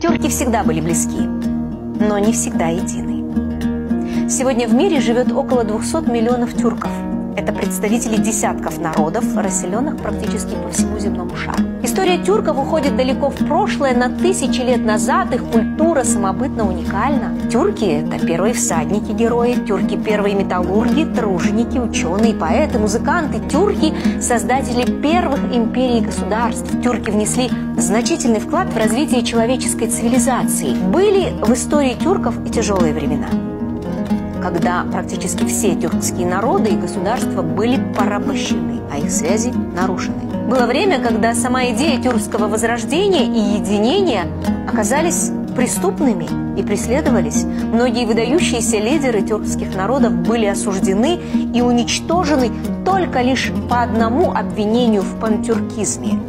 Тюрки всегда были близки, но не всегда едины. Сегодня в мире живет около 200 миллионов тюрков. Это представители десятков народов, расселенных практически по всему земному шару. История тюрков уходит далеко в прошлое, на тысячи лет назад. Их культура самобытно уникальна. Тюрки – это первые всадники-герои, тюрки – первые металлурги, труженики, ученые, поэты, музыканты. Тюрки – создатели первых империй и государств. Тюрки внесли значительный вклад в развитие человеческой цивилизации. Были в истории тюрков и тяжелые времена, когда практически все тюркские народы и государства были порабощены, а их связи нарушены. Было время, когда сама идея тюркского возрождения и единения оказались преступными и преследовались. Многие выдающиеся лидеры тюркских народов были осуждены и уничтожены только лишь по одному обвинению в пантюркизме.